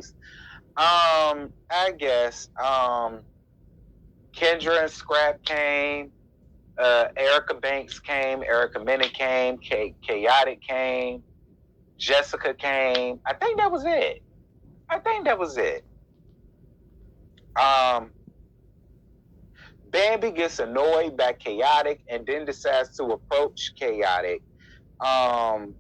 least. I guess Kendra and Scrap came. Erica Banks came. Erica Minnick came. Khaotic came. Jessica came. I think that was it. I think that was it. Um, Bambi gets annoyed by Khaotic and then decides to approach Khaotic. Um,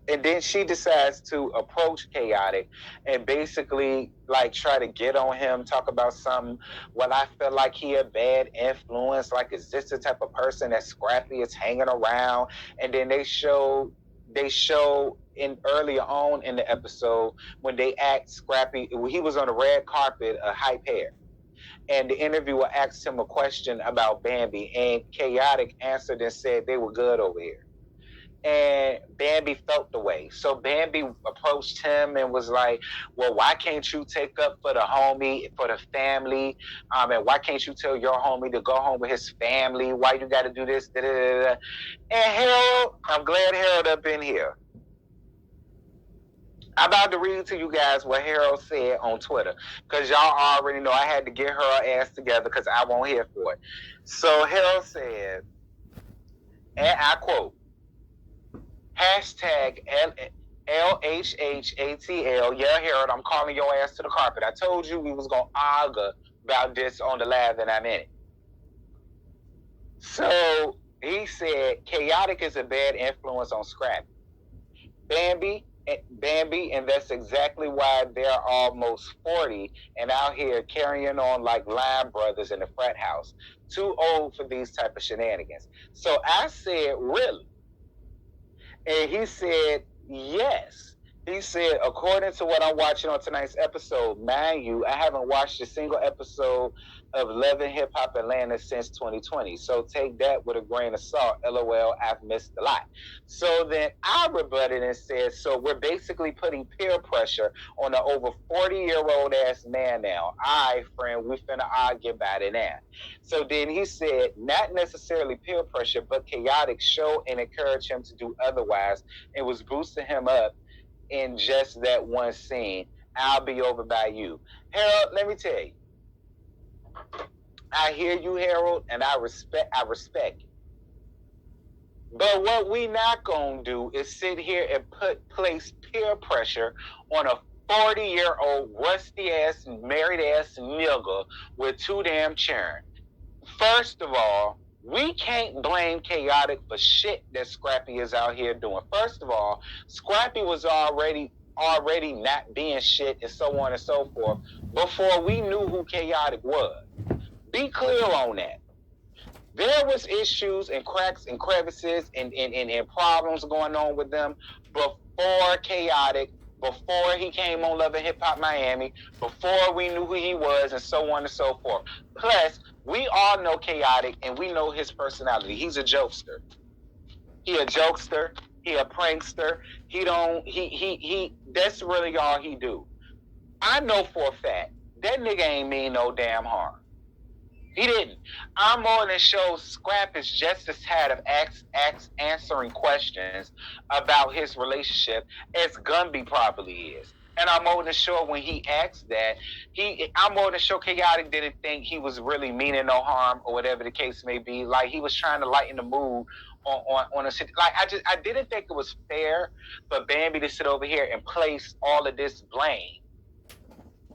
and then she decides to approach Khaotic and basically like try to get on him, talk about something. Well, I feel like he a bad influence. Like, is this the type of person that Scrappy is hanging around? And then they show in earlier on in the episode when they asked Scrappy, he was on the red carpet, a hype hair. And the interviewer asked him a question about Bambi, and Khaotic answered and said they were good over here. And Bambi felt the way. So Bambi approached him and was like, well, why can't you take up for the homie, for the family? And why can't you tell your homie to go home with his family? Why you got to do this? Da, da, da, da. And Harold, I'm glad Harold up in here. I'm about to read to you guys what Harold said on Twitter, because y'all already know I had to get her ass together because I won't hear for it. So Harold said, and I quote, hashtag LHHATL. Yeah, Harold, I'm calling your ass to the carpet. I told you we was going to argue about this on the live, and I'm in it. So he said, Khaotic is a bad influence on Scrappy. Bambi, and that's exactly why they're almost 40 and out here carrying on like line brothers in the frat house. Too old for these type of shenanigans. So I said, really? And he said, yes. He said, according to what I'm watching on tonight's episode, mind you, I haven't watched a single episode of Love and Hip Hop Atlanta since 2020. So take that with a grain of salt. LOL, I've missed a lot. So then I rebutted and said, so we're basically putting peer pressure on an over 40-year-old ass man now. All right, friend, we finna argue about it now. So then he said, not necessarily peer pressure, but Khaotic show and encourage him to do otherwise. It was boosting him up in just that one scene. I'll be over by you. Harold, let me tell you. I hear you, Harold, and I respect it. But what we not gonna do is sit here and place peer pressure on a 40-year-old rusty ass married ass nigga with too damn churn. First of all, we can't blame Khaotic for shit that Scrappy is out here doing. First of all, Scrappy was already not being shit and so on and so forth before we knew who Khaotic was. Be clear on that. There was issues and cracks and crevices and problems going on with them before Khaotic, before he came on Love and Hip Hop Miami, before we knew who he was, and so on and so forth. Plus, we all know Khaotic and we know his personality. He's a jokester. He a jokester. He a prankster. That's really all he do. I know for a fact that nigga ain't mean no damn harm. He didn't. I'm more than sure Scrap is just as tired of answering questions about his relationship as Gumby probably is. And I'm more than sure when he asked that, I'm more than sure Khaotic didn't think he was really meaning no harm or whatever the case may be. Like, he was trying to lighten the mood on a city. Like, I didn't think it was fair for Bambi to sit over here and place all of this blame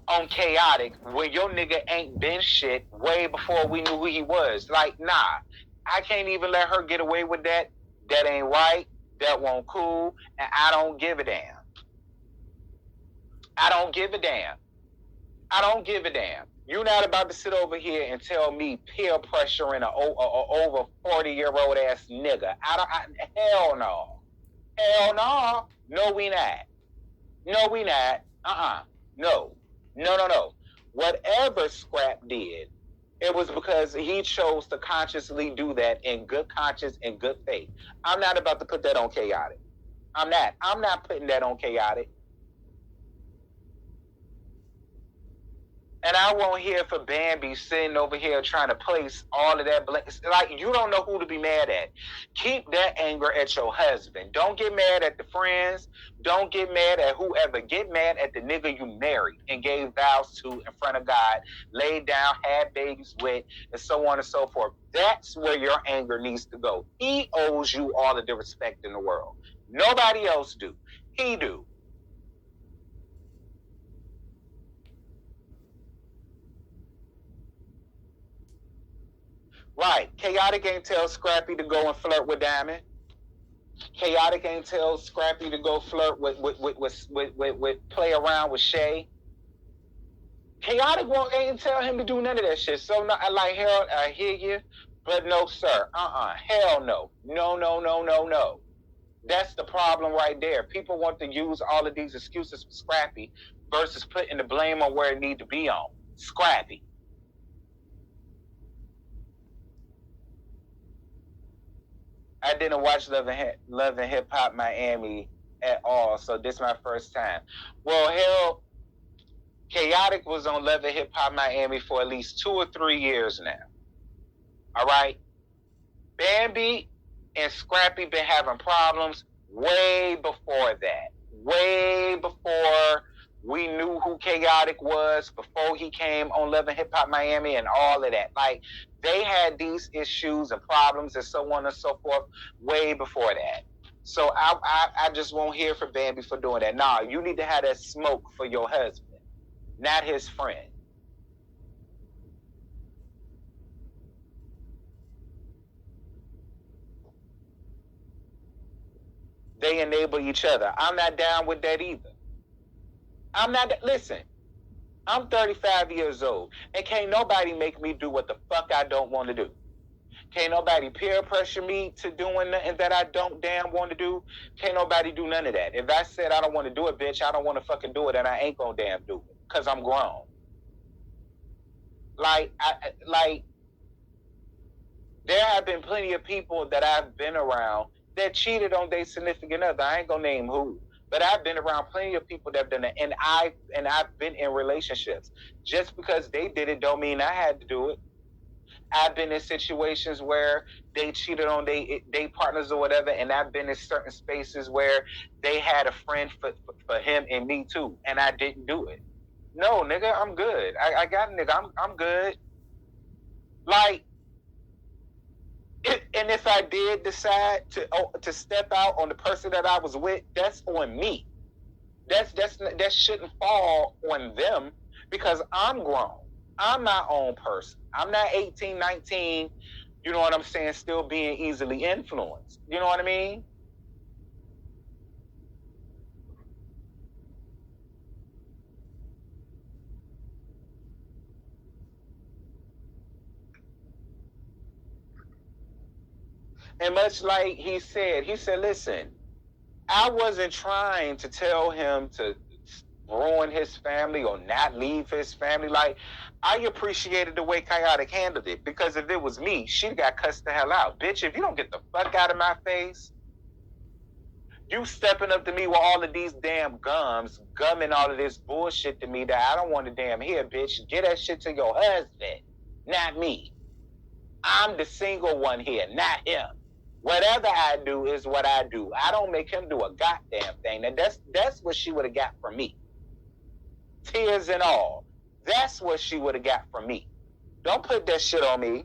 on Khaotic when your nigga ain't been shit way before we knew who he was. Like, nah, I can't even let her get away with that. That ain't right. That won't cool. And I don't give a damn. I don't give a damn. I don't give a damn. You're not about to sit over here and tell me peer pressure in a over 40-year-old ass nigga. Hell no. Hell no. No, we not. No, we not. No. No. Whatever Scrap did, it was because he chose to consciously do that in good conscience and good faith. I'm not about to put that on Khaotic. I'm not putting that on Khaotic. And I won't hear for Bambi sitting over here trying to place all of that blame. Like, you don't know who to be mad at. Keep that anger at your husband. Don't get mad at the friends. Don't get mad at whoever. Get mad at the nigga you married and gave vows to in front of God, laid down, had babies with, and so on and so forth. That's where your anger needs to go. He owes you all of the respect in the world. Nobody else do. He do. Right. Khaotic ain't tell Scrappy to go and flirt with Diamond. Khaotic ain't tell Scrappy to go flirt with play around with Shay. Khaotic ain't tell him to do none of that shit. So no, I like Harold, I hear you, but no, sir. Hell no. No, no, no, no, no. That's the problem right there. People want to use all of these excuses for Scrappy versus putting the blame on where it need to be on. Scrappy. I didn't watch Love and Hip Hop Miami at all, so this is my first time. Well, hell, Khaotic was on Love and Hip Hop Miami for at least 2 or 3 years now. All right, Bambi and Scrappy been having problems way before that. Way before we knew who Khaotic was, before he came on Love and Hip Hop Miami and all of that. Like, they had these issues and problems and so on and so forth way before that. So I just won't hear for Bambi for doing that. Nah, you need to have that smoke for your husband, not his friend. They enable each other. I'm not down with that either. I'm not, listen, I'm 35 years old, and can't nobody make me do what the fuck I don't want to do. Can't nobody peer pressure me to doing nothing that I don't damn want to do. Can't nobody do none of that. If I said I don't want to do it, bitch, I don't want to fucking do it, and I ain't gonna damn do it, because I'm grown. Like, there have been plenty of people that I've been around that cheated on their significant other. I ain't gonna name who. But I've been around plenty of people that have done that, and I've been in relationships. Just because they did it don't mean I had to do it. I've been in situations where they cheated on they partners or whatever, and I've been in certain spaces where they had a friend for him and me too, and I didn't do it. No, nigga, I'm good. I got a nigga. I'm good. Like, and if I did decide to step out on the person that I was with, that's on me. That shouldn't fall on them, because I'm grown. I'm my own person. I'm not 18, 19, you know what I'm saying, still being easily influenced. You know what I mean? And much like he said, listen, I wasn't trying to tell him to ruin his family or not leave his family. Like, I appreciated the way Khaotic handled it, because if it was me, she got cussed the hell out. Bitch, if you don't get the fuck out of my face, you stepping up to me with all of these damn gumming all of this bullshit to me that I don't want to damn hear, bitch. Get that shit to your husband, not me. I'm the single one here, not him. Whatever I do is what I do. I don't make him do a goddamn thing. And that's what she would have got from me. Tears and all. That's what she would have got from me. Don't put that shit on me.